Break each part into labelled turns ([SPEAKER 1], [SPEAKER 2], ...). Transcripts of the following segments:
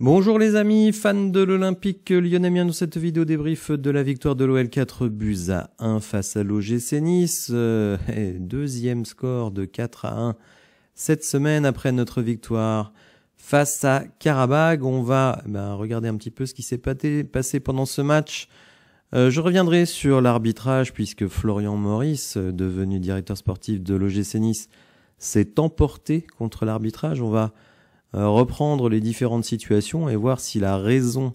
[SPEAKER 1] Bonjour les amis, fans de l'Olympique Lyonnais, dans cette vidéo débrief de la victoire de l'OL 4-1 face à l'OGC Nice. Deuxième score de 4-1 cette semaine après notre victoire face à Qarabag. On va regarder un petit peu ce qui s'est passé pendant ce match. Je reviendrai sur l'arbitrage puisque Florian Maurice, devenu directeur sportif de l'OGC Nice, s'est emporté contre l'arbitrage. On va reprendre les différentes situations et voir s'il a raison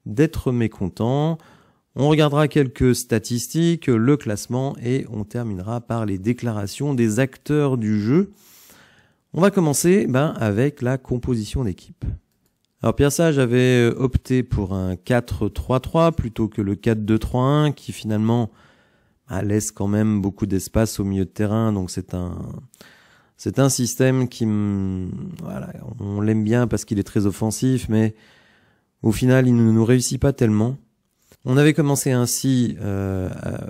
[SPEAKER 1] d'être mécontent. On regardera quelques statistiques, le classement et on terminera par les déclarations des acteurs du jeu. On va commencer avec la composition d'équipe. Alors Pierre Sage avait opté pour un 4-3-3 plutôt que le 4-2-3-1 qui finalement laisse quand même beaucoup d'espace au milieu de terrain, donc c'est un système qui, on l'aime bien parce qu'il est très offensif, mais au final, il ne nous réussit pas tellement. On avait commencé ainsi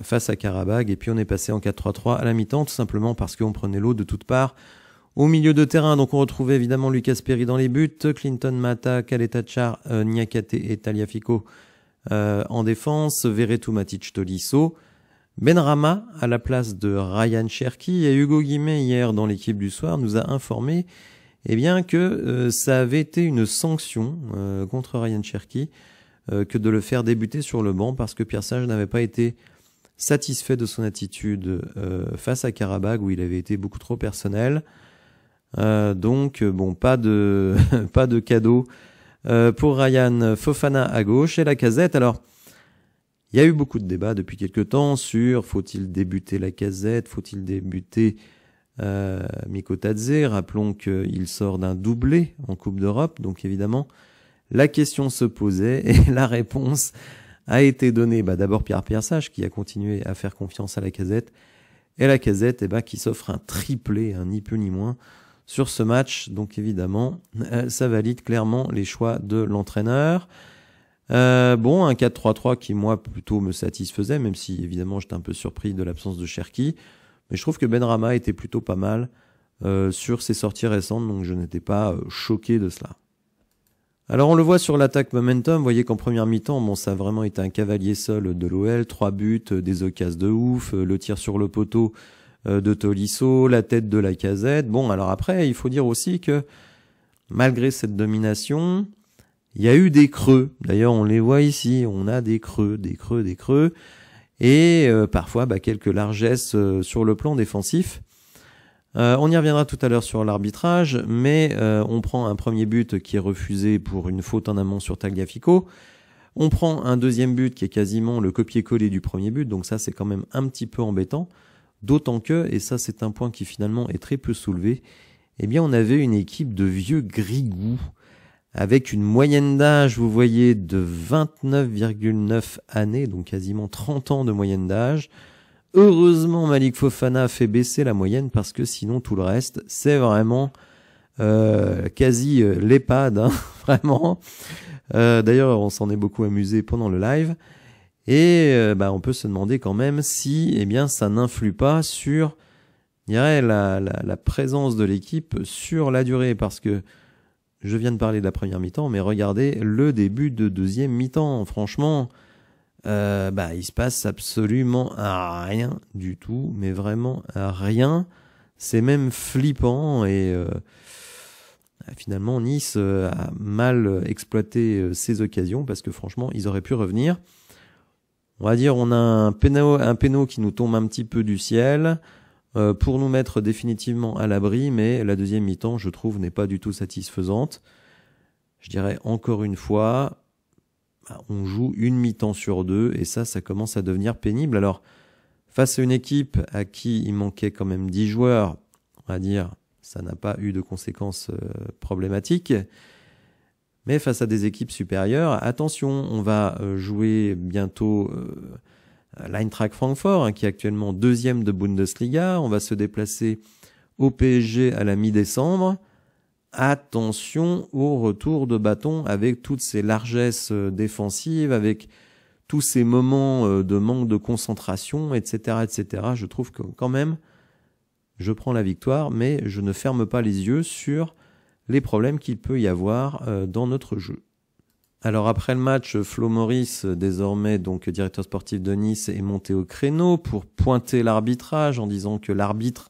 [SPEAKER 1] face à Qarabag et puis on est passé en 4-3-3 à la mi-temps, tout simplement parce qu'on prenait l'eau de toutes parts au milieu de terrain. Donc on retrouvait évidemment Lucas Perry dans les buts, Clinton Mata, Kaletachar, Niakate et Taliafico en défense, Veretout, Matic, Tolisso, Benrahma à la place de Ryan Cherki, et Hugo Guimet hier dans l'équipe du soir nous a informé que ça avait été une sanction contre Ryan Cherki que de le faire débuter sur le banc parce que Pierre Sage n'avait pas été satisfait de son attitude face à Qarabag où il avait été beaucoup trop personnel. Donc pas de cadeau pour Ryan. Fofana à gauche et Lacazette. Alors il y a eu beaucoup de débats depuis quelques temps sur faut-il débuter Lacazette, faut-il débuter Mikotadze. Rappelons qu'il sort d'un doublé en Coupe d'Europe, donc évidemment la question se posait et la réponse a été donnée. D'abord Pierre Sage qui a continué à faire confiance à Lacazette et Lacazette qui s'offre un triplé, ni plus ni moins, sur ce match. Donc évidemment ça valide clairement les choix de l'entraîneur. Un 4-3-3 qui moi plutôt me satisfaisait, même si évidemment j'étais un peu surpris de l'absence de Cherki, mais je trouve que Benrahma était plutôt pas mal sur ses sorties récentes, donc je n'étais pas choqué de cela. Alors on le voit sur l'attaque momentum, vous voyez qu'en première mi-temps, ça a vraiment été un cavalier seul de l'OL, 3 buts, des occasions de ouf, le tir sur le poteau de Tolisso, la tête de Lacazette. Alors après, il faut dire aussi que malgré cette domination, il y a eu des creux. D'ailleurs, on les voit ici. On a des creux. Et parfois, quelques largesses sur le plan défensif. On y reviendra tout à l'heure sur l'arbitrage, mais on prend un premier but qui est refusé pour une faute en amont sur Tagliafico. On prend un deuxième but qui est quasiment le copier-coller du premier but. Donc ça, c'est quand même un petit peu embêtant. D'autant que, et ça c'est un point qui finalement est très peu soulevé, on avait une équipe de vieux grigous, avec une moyenne d'âge, vous voyez, de 29,9 années, donc quasiment 30 ans de moyenne d'âge. Heureusement, Malik Fofana a fait baisser la moyenne parce que sinon tout le reste, c'est vraiment quasi l'EHPAD, vraiment. D'ailleurs, on s'en est beaucoup amusé pendant le live. Et on peut se demander quand même si ça n'influe pas sur la présence de l'équipe sur la durée, parce que je viens de parler de la première mi-temps, mais regardez le début de deuxième mi-temps. Franchement, il se passe absolument rien du tout, mais vraiment rien. C'est même flippant et finalement Nice a mal exploité ses occasions parce que franchement, ils auraient pu revenir. On va dire on a un péno qui nous tombe un petit peu du ciel pour nous mettre définitivement à l'abri, mais la deuxième mi-temps, je trouve, n'est pas du tout satisfaisante. Je dirais encore une fois, on joue une mi-temps sur deux, et ça commence à devenir pénible. Alors, face à une équipe à qui il manquait quand même 10 joueurs, on va dire, ça n'a pas eu de conséquences problématiques. Mais face à des équipes supérieures, attention, on va jouer bientôt l'Eintracht Francfort, qui est actuellement 2e de Bundesliga. On va se déplacer au PSG à la mi-décembre. Attention au retour de bâton avec toutes ces largesses défensives, avec tous ces moments de manque de concentration, etc., etc. Je trouve que quand même, je prends la victoire, mais je ne ferme pas les yeux sur les problèmes qu'il peut y avoir dans notre jeu. Alors après le match, Flo Maurice, désormais donc directeur sportif de Nice, est monté au créneau pour pointer l'arbitrage en disant que l'arbitre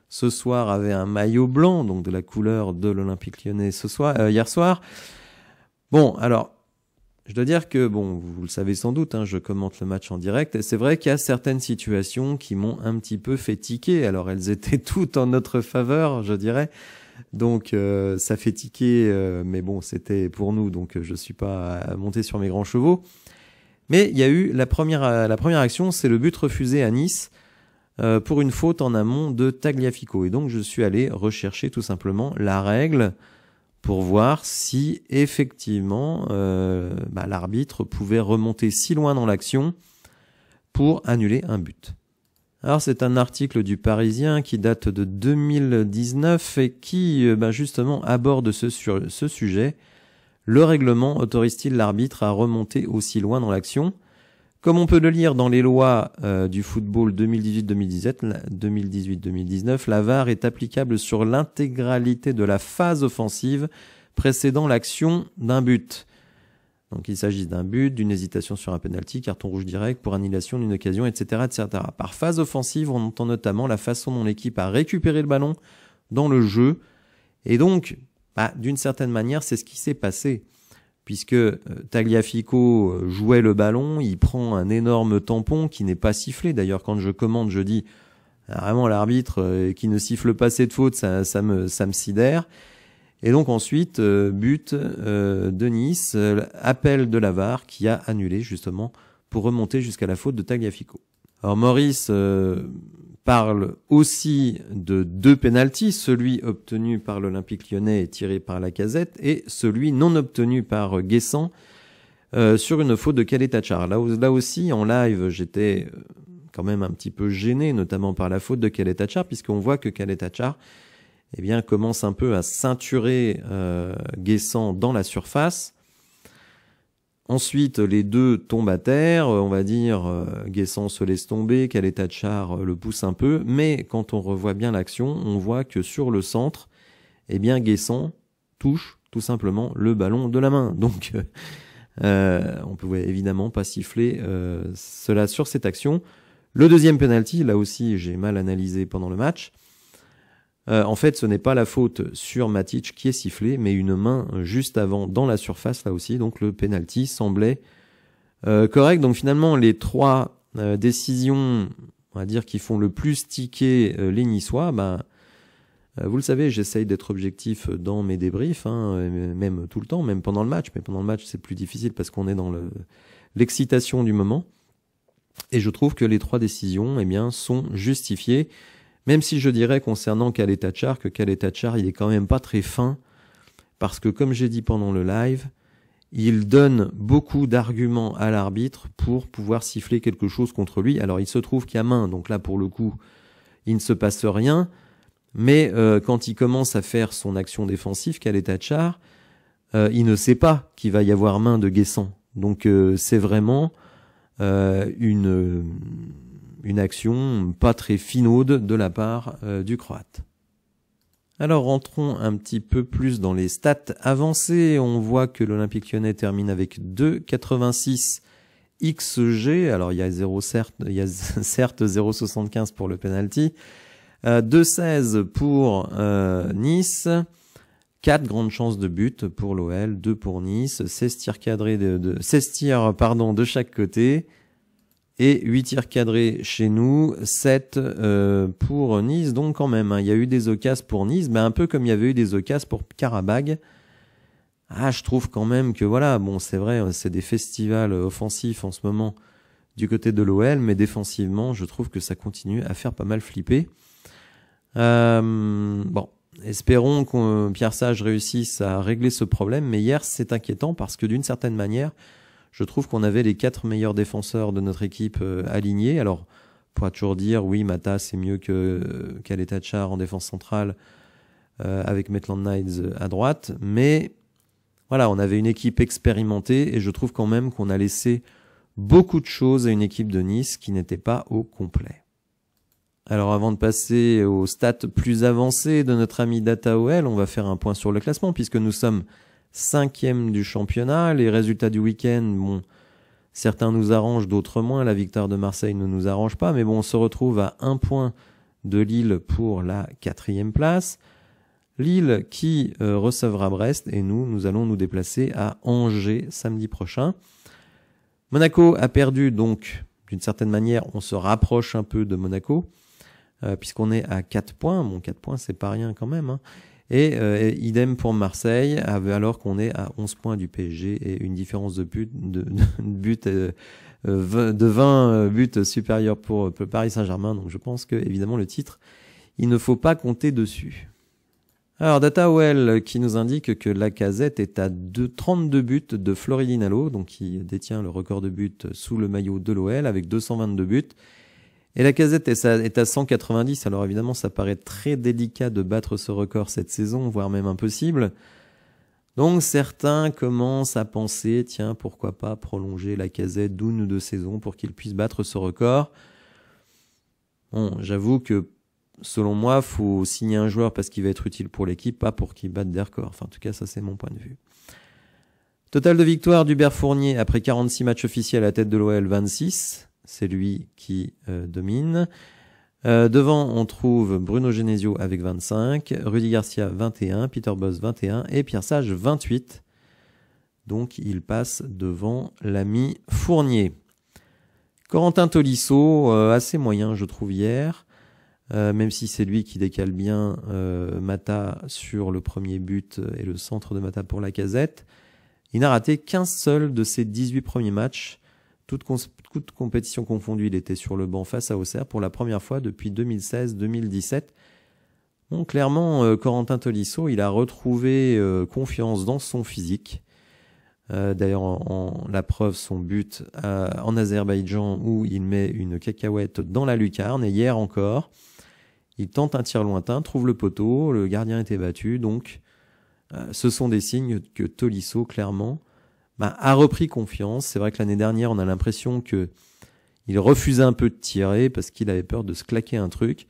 [SPEAKER 1] ce soir avait un maillot blanc, donc de la couleur de l'Olympique Lyonnais hier soir. Bon, alors, je dois dire que, bon, vous le savez sans doute, hein, je commente le match en direct, et c'est vrai qu'il y a certaines situations qui m'ont un petit peu fait tiquer. Alors elles étaient toutes en notre faveur, je dirais. Donc ça fait tiquer, mais bon, c'était pour nous, donc je suis pas monté sur mes grands chevaux. Mais il y a eu la première action, c'est le but refusé à Nice pour une faute en amont de Tagliafico. Et donc je suis allé rechercher tout simplement la règle pour voir si effectivement l'arbitre pouvait remonter si loin dans l'action pour annuler un but. Alors c'est un article du Parisien qui date de 2019 et qui justement aborde ce sujet. Le règlement autorise-t-il l'arbitre à remonter aussi loin dans l'action ? Comme on peut le lire dans les lois du football 2018-2019, la VAR est applicable sur l'intégralité de la phase offensive précédant l'action d'un but. Donc il s'agit d'un but, d'une hésitation sur un penalty, carton rouge direct pour annulation d'une occasion, etc., etc. Par phase offensive, on entend notamment la façon dont l'équipe a récupéré le ballon dans le jeu. Et donc, d'une certaine manière, c'est ce qui s'est passé. Puisque Tagliafico jouait le ballon, il prend un énorme tampon qui n'est pas sifflé. D'ailleurs, quand je commente, je dis vraiment l'arbitre qui ne siffle pas cette faute, ça me sidère. Et donc ensuite, but de Nice, appel de la VAR qui a annulé justement pour remonter jusqu'à la faute de Tagliafico. Alors Maurice parle aussi de deux pénaltys, celui obtenu par l'Olympique Lyonnais et tiré par Lacazette et celui non obtenu par Guessant sur une faute de Khaled Tachar. Là aussi, en live, j'étais quand même un petit peu gêné, notamment par la faute de Khaled Tachar, puisqu'on voit que Khaled Tachar commence un peu à ceinturer Guessant dans la surface. Ensuite, les deux tombent à terre, on va dire, Guessant se laisse tomber, Khaled Tachar le pousse un peu, mais quand on revoit bien l'action, on voit que sur le centre, Guessant touche tout simplement le ballon de la main. Donc, on pouvait évidemment pas siffler cela sur cette action. Le deuxième penalty, là aussi, j'ai mal analysé pendant le match. En fait, ce n'est pas la faute sur Matic qui est sifflée, mais une main juste avant dans la surface, là aussi. Donc le penalty semblait correct. Donc finalement, les trois décisions, on va dire, qui font le plus tiquer les Niçois, vous le savez, j'essaye d'être objectif dans mes débriefs, même tout le temps, même pendant le match. Mais pendant le match, c'est plus difficile parce qu'on est dans l'excitation du moment. Et je trouve que les trois décisions, sont justifiées. Même si je dirais concernant Khaled Tachar, que Khaled Tachar, il est quand même pas très fin, parce que comme j'ai dit pendant le live, il donne beaucoup d'arguments à l'arbitre pour pouvoir siffler quelque chose contre lui. Alors il se trouve qu'il y a main, donc là pour le coup, il ne se passe rien, mais quand il commence à faire son action défensive, Khaled Tachar, il ne sait pas qu'il va y avoir main de Guessant. Donc c'est vraiment une action pas très finaude de la part du Croate. Alors rentrons un petit peu plus dans les stats avancées. On voit que l'Olympique Lyonnais termine avec 2,86 XG. Alors il y a certes 0,75 pour le penalty. 2,16 pour Nice. 4 grandes chances de but pour l'OL, 2 pour Nice, 16 tirs cadrés de chaque côté. Et 8 tirs cadrés chez nous, 7 pour Nice. Donc quand même, il y a eu des occasions pour Nice, mais un peu comme il y avait eu des occasions pour Karabag. Je trouve quand même que c'est vrai, c'est des festivals offensifs en ce moment du côté de l'OL, mais défensivement, je trouve que ça continue à faire pas mal flipper. Espérons que Pierre Sage réussisse à régler ce problème, mais hier c'est inquiétant parce que d'une certaine manière, je trouve qu'on avait les 4 meilleurs défenseurs de notre équipe alignés. Alors, on pourra toujours dire, oui, Mata, c'est mieux que Khaled Tachar en défense centrale avec Maitland Niles à droite. Mais voilà, on avait une équipe expérimentée et je trouve quand même qu'on a laissé beaucoup de choses à une équipe de Nice qui n'était pas au complet. Alors, avant de passer aux stats plus avancées de notre ami DataOL, on va faire un point sur le classement puisque nous sommes 5e du championnat. Les résultats du week-end, bon, certains nous arrangent, d'autres moins. La victoire de Marseille ne nous arrange pas, mais bon, on se retrouve à 1 point de Lille pour la 4e place. Lille qui recevra Brest et nous allons nous déplacer à Angers samedi prochain. Monaco a perdu, donc d'une certaine manière, on se rapproche un peu de Monaco, puisqu'on est à 4 points. Bon, 4 points, c'est pas rien quand même, hein. Et idem pour Marseille, alors qu'on est à 11 points du PSG et une différence de de 20 buts supérieurs pour Paris Saint-Germain. Donc je pense que évidemment le titre, il ne faut pas compter dessus. Alors DataOL qui nous indique que Lacazette est à 32 buts de Floridin Allo, donc qui détient le record de buts sous le maillot de l'OL avec 222 buts. Et Lacazette est à 190, alors évidemment ça paraît très délicat de battre ce record cette saison, voire même impossible. Donc certains commencent à penser, tiens, pourquoi pas prolonger Lacazette d'une ou deux saisons pour qu'il puisse battre ce record. Bon, j'avoue que selon moi, faut signer un joueur parce qu'il va être utile pour l'équipe, pas pour qu'il batte des records. Enfin, en tout cas, ça c'est mon point de vue. Total de victoires d'Hubert Fournier après 46 matchs officiels à la tête de l'OL, 26. C'est lui qui domine. Devant, on trouve Bruno Genesio avec 25, Rudy Garcia 21, Peter Bosz 21 et Pierre Sage 28. Donc, il passe devant l'ami Fournier. Corentin Tolisso, assez moyen, je trouve, hier. Même si c'est lui qui décale bien Mata sur le premier but et le centre de Mata pour Lacazette. Il n'a raté qu'un seul de ses 18 premiers matchs. Toute compétition confondue, il était sur le banc face à Auxerre pour la première fois depuis 2016-2017. Donc clairement, Corentin Tolisso, il a retrouvé confiance dans son physique. D'ailleurs, la preuve, son but en Azerbaïdjan où il met une cacahuète dans la lucarne. Et hier encore, il tente un tir lointain, trouve le poteau, le gardien était battu. Donc, ce sont des signes que Tolisso, clairement, a repris confiance. C'est vrai que l'année dernière, on a l'impression que il refusait un peu de tirer parce qu'il avait peur de se claquer un truc.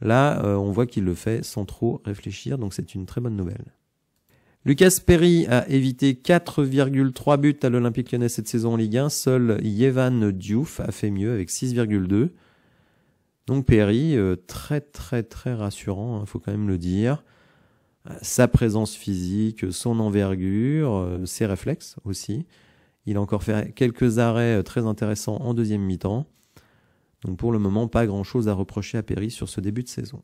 [SPEAKER 1] Là, on voit qu'il le fait sans trop réfléchir, donc c'est une très bonne nouvelle. Lucas Perry a évité 4,3 buts à l'Olympique Lyonnais cette saison en Ligue 1. Seul Yevan Diouf a fait mieux avec 6,2. Donc Perry, très rassurant, faut quand même le dire. Sa présence physique, son envergure, ses réflexes aussi. Il a encore fait quelques arrêts très intéressants en deuxième mi-temps. Donc pour le moment, pas grand-chose à reprocher à Perry sur ce début de saison.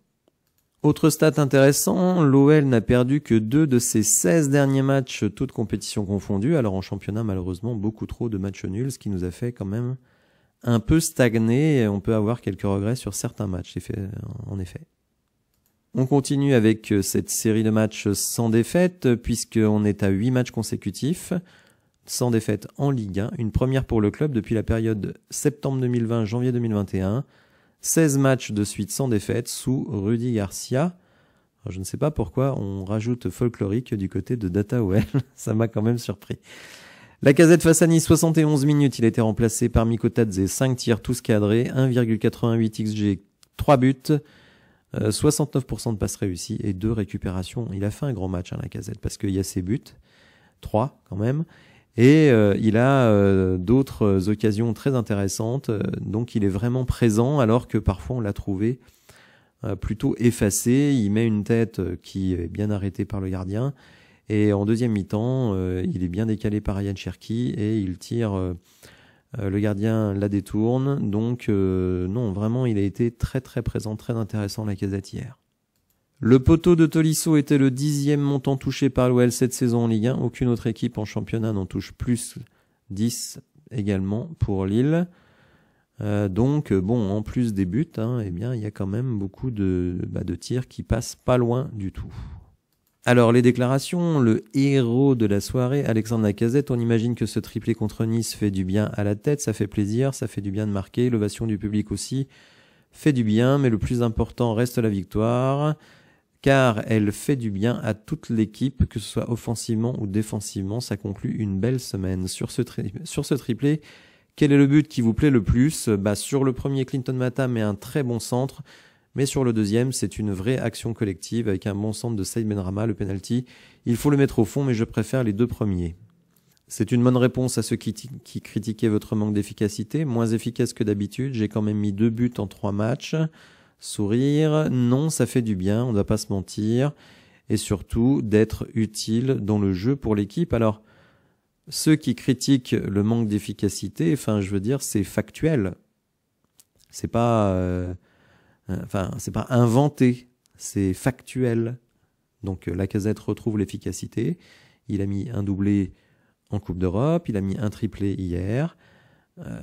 [SPEAKER 1] Autre stat intéressant, l'OL n'a perdu que 2 de ses 16 derniers matchs, toutes compétitions confondues. Alors en championnat, malheureusement, beaucoup trop de matchs nuls, ce qui nous a fait quand même un peu stagner. On peut avoir quelques regrets sur certains matchs, en effet. On continue avec cette série de matchs sans défaite, puisqu'on est à 8 matchs consécutifs, sans défaite en Ligue 1. Une première pour le club depuis la période septembre 2020, janvier 2021. 16 matchs de suite sans défaite sous Rudy Garcia. Alors, je ne sais pas pourquoi on rajoute folklorique du côté de DataOL. Ça m'a quand même surpris. Lacazette face à Nice, 71 minutes. Il a été remplacé par Mikotadze, 5 tirs tous cadrés, 1,88 XG, 3 buts. 69% de passes réussies et 2 récupérations. Il a fait un grand match, Lacazette, parce qu'il y a ses buts, 3 quand même, et il a d'autres occasions très intéressantes, donc il est vraiment présent, alors que parfois on l'a trouvé plutôt effacé. Il met une tête qui est bien arrêtée par le gardien, et en deuxième mi-temps, il est bien décalé par Ryan Cherki, et il tire... le gardien la détourne, donc non, vraiment, il a été très présent, très intéressant Lacazette hier. Le poteau de Tolisso était le 10e montant touché par l'OL cette saison en Ligue 1. Aucune autre équipe en championnat n'en touche plus 10 également pour Lille. Donc, bon, en plus des buts, eh bien, il y a quand même beaucoup de tirs qui passent pas loin du tout. Alors, les déclarations, le héros de la soirée, Alexandre Lacazette, on imagine que ce triplé contre Nice fait du bien à la tête, ça fait plaisir, ça fait du bien de marquer, l'ovation du public aussi fait du bien, mais le plus important reste la victoire, car elle fait du bien à toute l'équipe, que ce soit offensivement ou défensivement, ça conclut une belle semaine. Sur ce triplé, quel est le but qui vous plaît le plus ? Sur le premier, Clinton Mata met un très bon centre, Mais sur le deuxième, c'est une vraie action collective avec un bon centre de Saïd Benrahma, le penalty. Il faut le mettre au fond, mais je préfère les 2 premiers. C'est une bonne réponse à ceux qui critiquaient votre manque d'efficacité. Moins efficace que d'habitude, j'ai quand même mis 2 buts en 3 matchs. Sourire, non, ça fait du bien, on ne va pas se mentir. Et surtout, d'être utile dans le jeu pour l'équipe. Alors, ceux qui critiquent le manque d'efficacité, enfin, je veux dire, c'est factuel. C'est pas, c'est pas inventé, c'est factuel. Donc, Lacazette retrouve l'efficacité. Il a mis un doublé en Coupe d'Europe, il a mis un triplé hier.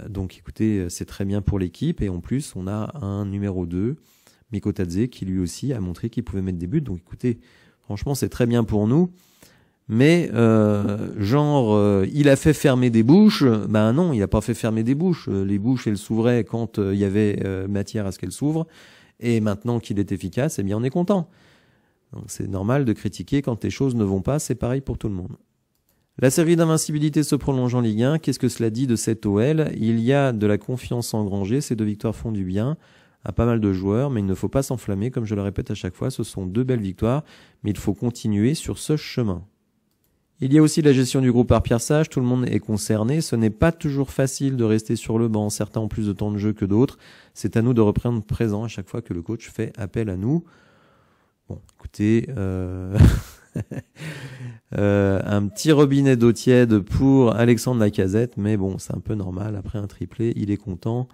[SPEAKER 1] Donc, écoutez, c'est très bien pour l'équipe. Et en plus, on a un numéro 2, Mikotadze, qui lui aussi a montré qu'il pouvait mettre des buts. Donc, écoutez, franchement, c'est très bien pour nous. Mais il a fait fermer des bouches. Ben non, il a pas fait fermer des bouches. Les bouches, elles s'ouvraient quand il y avait matière à ce qu'elles s'ouvrent. Et maintenant qu'il est efficace, eh bien on est content. Donc c'est normal de critiquer quand les choses ne vont pas. C'est pareil pour tout le monde. La série d'invincibilité se prolonge en Ligue 1. Qu'est-ce que cela dit de cette OL? Il y a de la confiance engrangée. Ces 2 victoires font du bien à pas mal de joueurs, mais il ne faut pas s'enflammer. Comme je le répète à chaque fois, ce sont 2 belles victoires, mais il faut continuer sur ce chemin. Il y a aussi la gestion du groupe par Pierre Sage, tout le monde est concerné, ce n'est pas toujours facile de rester sur le banc, certains ont plus de temps de jeu que d'autres, c'est à nous de reprendre présent à chaque fois que le coach fait appel à nous. Bon, écoutez, un petit robinet d'eau tiède pour Alexandre Lacazette, mais bon, c'est un peu normal, après un triplé, il est content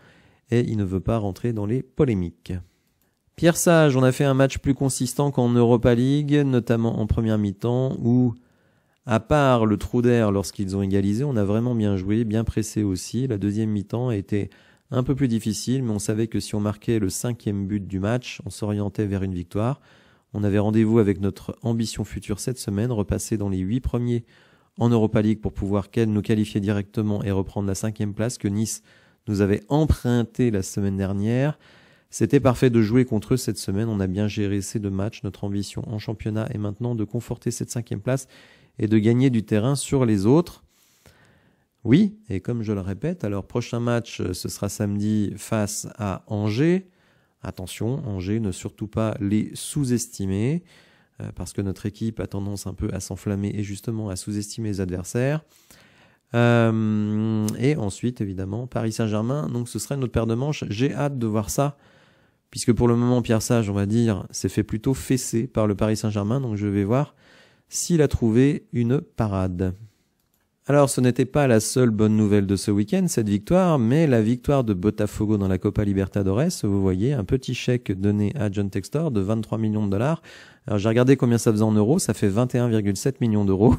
[SPEAKER 1] et il ne veut pas rentrer dans les polémiques. Pierre Sage, on a fait un match plus consistant qu'en Europa League, notamment en première mi-temps, où à part le trou d'air lorsqu'ils ont égalisé, on a vraiment bien joué, bien pressé aussi. La deuxième mi-temps a été un peu plus difficile, mais on savait que si on marquait le 5e but du match, on s'orientait vers une victoire. On avait rendez-vous avec notre ambition future cette semaine, repasser dans les 8 premiers en Europa League pour pouvoir nous qualifier directement et reprendre la 5e place que Nice nous avait emprunté la semaine dernière. C'était parfait de jouer contre eux cette semaine. On a bien géré ces 2 matchs. Notre ambition en championnat est maintenant de conforter cette 5e place et de gagner du terrain sur les autres. Oui, et comme je le répète, alors prochain match, ce sera samedi face à Angers. Attention, Angers, ne surtout pas les sous-estimer, parce que notre équipe a tendance un peu à s'enflammer et justement à sous-estimer les adversaires. Et ensuite, évidemment, Paris Saint-Germain, donc ce sera notre paire de manches. J'ai hâte de voir ça, puisque pour le moment, Pierre Sage, on va dire, s'est fait plutôt fesser par le Paris Saint-Germain, donc je vais voir s'il a trouvé une parade. Alors, ce n'était pas la seule bonne nouvelle de ce week-end, cette victoire, mais la victoire de Botafogo dans la Copa Libertadores. Vous voyez, un petit chèque donné à John Textor de 23 millions de dollars. Alors, j'ai regardé combien ça faisait en euros, ça fait 21,7 millions d'euros.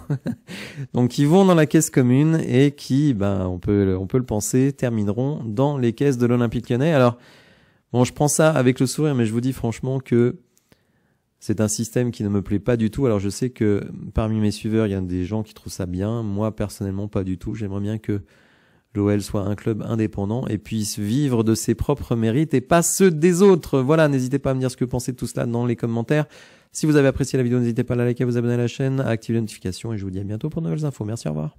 [SPEAKER 1] Donc, qui vont dans la caisse commune et qui, on peut le penser, termineront dans les caisses de l'Olympique Lyonnais. Alors, bon, je prends ça avec le sourire, mais je vous dis franchement que c'est un système qui ne me plaît pas du tout. Alors je sais que parmi mes suiveurs, il y a des gens qui trouvent ça bien. Moi, personnellement, pas du tout. J'aimerais bien que l'OL soit un club indépendant et puisse vivre de ses propres mérites et pas ceux des autres. Voilà, n'hésitez pas à me dire ce que vous pensez de tout cela dans les commentaires. Si vous avez apprécié la vidéo, n'hésitez pas à la liker, à vous abonner à la chaîne, à activer les notifications et je vous dis à bientôt pour de nouvelles infos. Merci, au revoir.